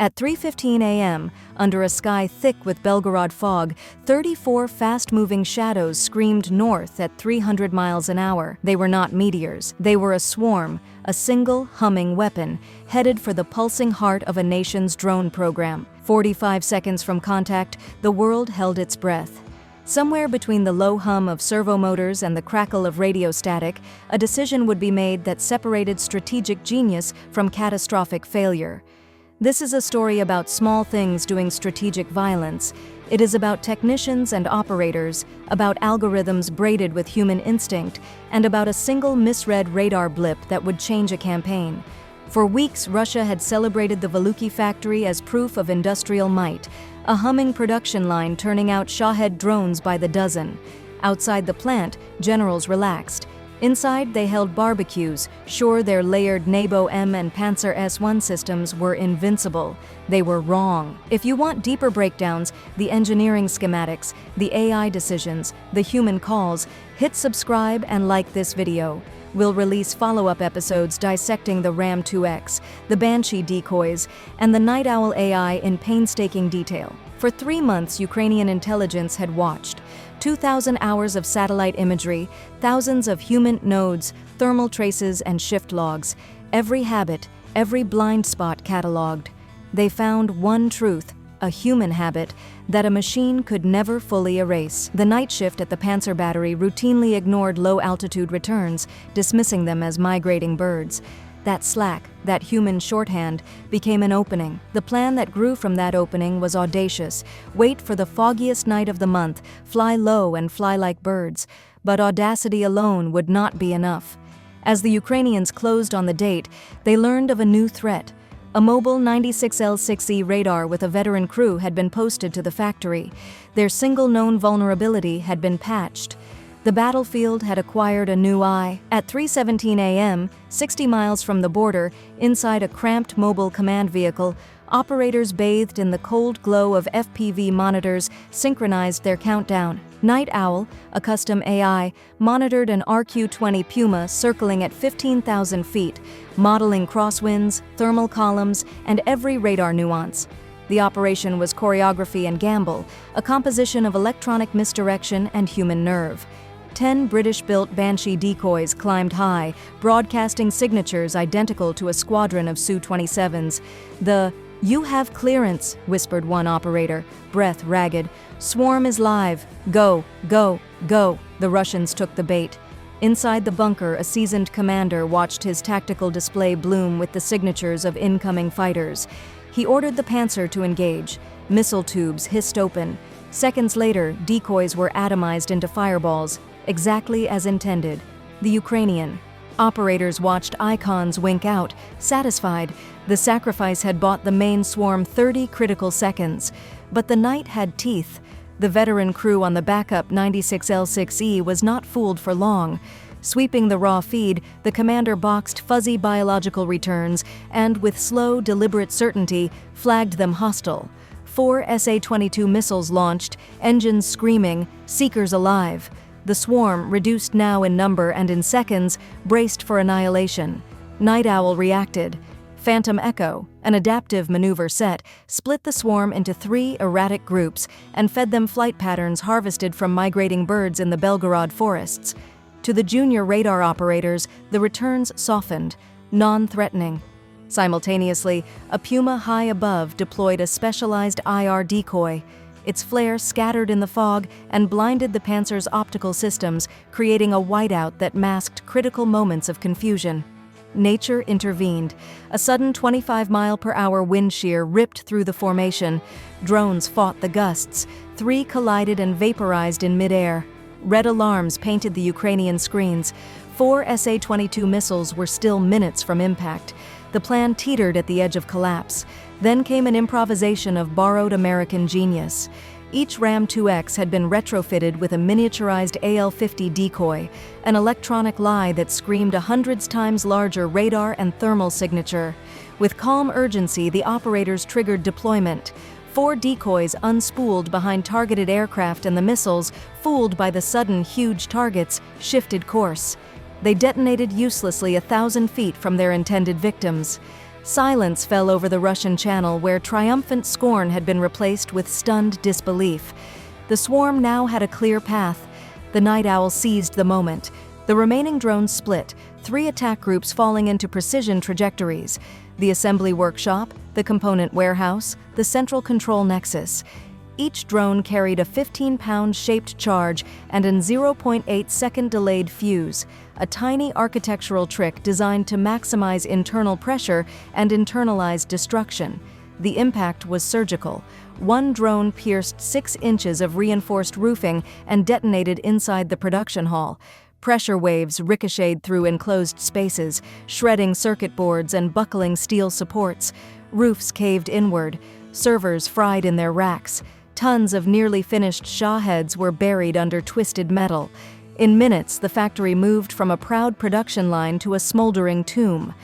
At 3:15 a.m., under a sky thick with Belgorod fog, 34 fast-moving shadows screamed north at 300 miles an hour. They were not meteors. They were a swarm, a single, humming weapon, headed for the pulsing heart of a nation's drone program. 45 seconds from contact, the world held its breath. Somewhere between the low hum of servo motors and the crackle of radio static, a decision would be made that separated strategic genius from catastrophic failure. This is a story about small things doing strategic violence. It is about technicians and operators, about algorithms braided with human instinct, and about a single misread radar blip that would change a campaign. For weeks, Russia had celebrated the Valuki factory as proof of industrial might, a humming production line turning out Shahed drones by the dozen. Outside the plant, generals relaxed. Inside, they held barbecues, sure their layered Nebo-M and Pancer S1 systems were invincible. They were wrong. If you want deeper breakdowns, the engineering schematics, the AI decisions, the human calls, hit subscribe and like this video. We'll release follow-up episodes dissecting the Ram-2X, the Banshee decoys, and the Night Owl AI in painstaking detail. For 3 months, Ukrainian intelligence had watched. 2,000 hours of satellite imagery, thousands of human nodes, thermal traces, and shift logs. Every habit, every blind spot cataloged. They found one truth, a human habit, that a machine could never fully erase. The night shift at the Pancer battery routinely ignored low-altitude returns, dismissing them as migrating birds. That slack, that human shorthand, became an opening. The plan that grew from that opening was audacious. Wait for the foggiest night of the month, fly low and fly like birds. But audacity alone would not be enough. As the Ukrainians closed on the date, they learned of a new threat. A mobile 96L6E radar with a veteran crew had been posted to the factory. Their single known vulnerability had been patched. The battlefield had acquired a new eye. At 3:17 a.m., 60 miles from the border, inside a cramped mobile command vehicle, operators bathed in the cold glow of FPV monitors synchronized their countdown. Night Owl, a custom AI, monitored an RQ-20 Puma circling at 15,000 feet, modeling crosswinds, thermal columns, and every radar nuance. The operation was choreography and gamble, a composition of electronic misdirection and human nerve. 10 British-built Banshee decoys climbed high, broadcasting signatures identical to a squadron of Su-27s. The "You have clearance," whispered one operator, breath ragged. "Swarm is live. Go, go, go." The Russians took the bait. Inside the bunker, a seasoned commander watched his tactical display bloom with the signatures of incoming fighters. He ordered the Panzer to engage. Missile tubes hissed open. Seconds later, decoys were atomized into fireballs, exactly as intended. The Ukrainian operators watched icons wink out, satisfied. The sacrifice had bought the main swarm 30 critical seconds. But the night had teeth. The veteran crew on the backup 96L6E was not fooled for long. Sweeping the raw feed, the commander boxed fuzzy biological returns and, with slow, deliberate certainty, flagged them hostile. 4 SA-22 missiles launched, engines screaming, seekers alive. The swarm, reduced now in number and in seconds, braced for annihilation. Night Owl reacted. Phantom Echo, an adaptive maneuver set, split the swarm into 3 erratic groups and fed them flight patterns harvested from migrating birds in the Belgorod forests. To the junior radar operators, the returns softened, non-threatening. Simultaneously, a Puma high above deployed a specialized IR decoy. Its flare scattered in the fog and blinded the Panzer's optical systems, creating a whiteout that masked critical moments of confusion. Nature intervened. A sudden 25-mile-per-hour wind shear ripped through the formation. Drones fought the gusts. 3 collided and vaporized in midair. Red alarms painted the Ukrainian screens. 4 SA-22 missiles were still minutes from impact. The plan teetered at the edge of collapse. Then came an improvisation of borrowed American genius. Each Ram-2X had been retrofitted with a miniaturized AL-50 decoy, an electronic lie that screamed 100 times larger radar and thermal signature. With calm urgency, the operators triggered deployment. 4 decoys unspooled behind targeted aircraft, and the missiles, fooled by the sudden huge targets, shifted course. They detonated uselessly 1,000 feet from their intended victims. Silence fell over the Russian Channel, where triumphant scorn had been replaced with stunned disbelief. The swarm now had a clear path. The night owl seized the moment. The remaining drones split, 3 attack groups falling into precision trajectories: the assembly workshop, the component warehouse, the central control nexus. Each drone carried a 15-pound shaped charge and a 0.8-second delayed fuse, a tiny architectural trick designed to maximize internal pressure and internalize destruction. The impact was surgical. One drone pierced 6 inches of reinforced roofing and detonated inside the production hall. Pressure waves ricocheted through enclosed spaces, shredding circuit boards and buckling steel supports. Roofs caved inward, servers fried in their racks. Tons of nearly finished Shaheds were buried under twisted metal. In minutes, the factory moved from a proud production line to a smoldering tomb.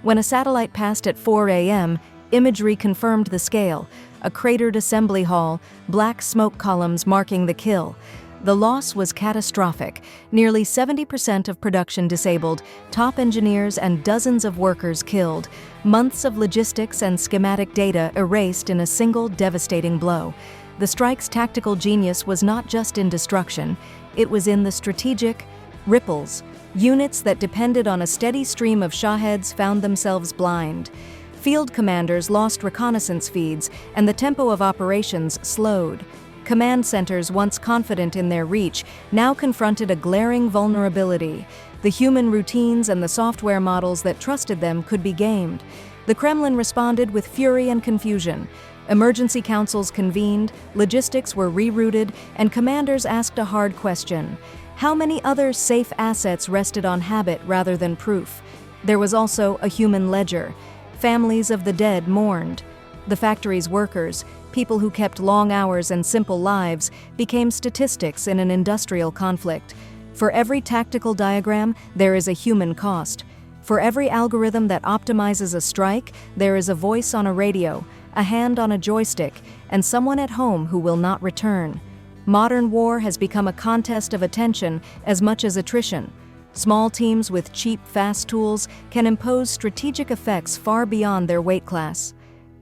When a satellite passed at 4 a.m., imagery confirmed the scale: a cratered assembly hall, black smoke columns marking the kill. The loss was catastrophic. Nearly 70% of production disabled, top engineers and dozens of workers killed. Months of logistics and schematic data erased in a single devastating blow. The strike's tactical genius was not just in destruction, it was in the strategic ripples. Units that depended on a steady stream of Shaheds found themselves blind. Field commanders lost reconnaissance feeds, and the tempo of operations slowed. Command centers, once confident in their reach, now confronted a glaring vulnerability. The human routines and the software models that trusted them could be gamed. The Kremlin responded with fury and confusion. Emergency councils convened, logistics were rerouted, and commanders asked a hard question: how many other safe assets rested on habit rather than proof? There was also a human ledger. Families of the dead mourned. The factory's workers, people who kept long hours and simple lives, became statistics in an industrial conflict. For every tactical diagram, there is a human cost. For every algorithm that optimizes a strike, there is a voice on a radio, a hand on a joystick, and someone at home who will not return. Modern war has become a contest of attention as much as attrition. Small teams with cheap, fast tools can impose strategic effects far beyond their weight class.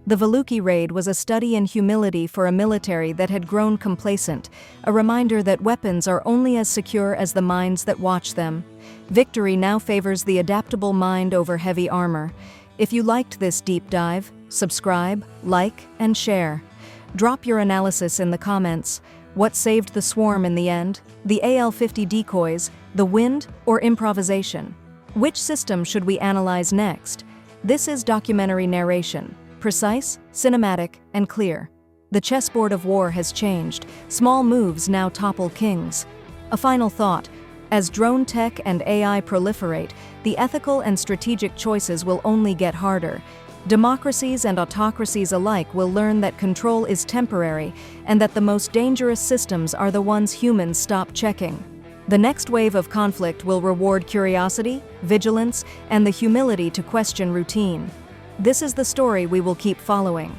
The Valuki raid was a study in humility for a military that had grown complacent, a reminder that weapons are only as secure as the minds that watch them. Victory now favors the adaptable mind over heavy armor. If you liked this deep dive, subscribe, like, and share. Drop your analysis in the comments. What saved the swarm in the end? The AL-50 decoys, the wind, or improvisation? Which system should we analyze next? This is documentary narration. Precise, cinematic, and clear. The chessboard of war has changed. Small moves now topple kings. A final thought: as drone tech and AI proliferate, the ethical and strategic choices will only get harder. Democracies and autocracies alike will learn that control is temporary and that the most dangerous systems are the ones humans stop checking. The next wave of conflict will reward curiosity, vigilance, and the humility to question routine. This is the story we will keep following.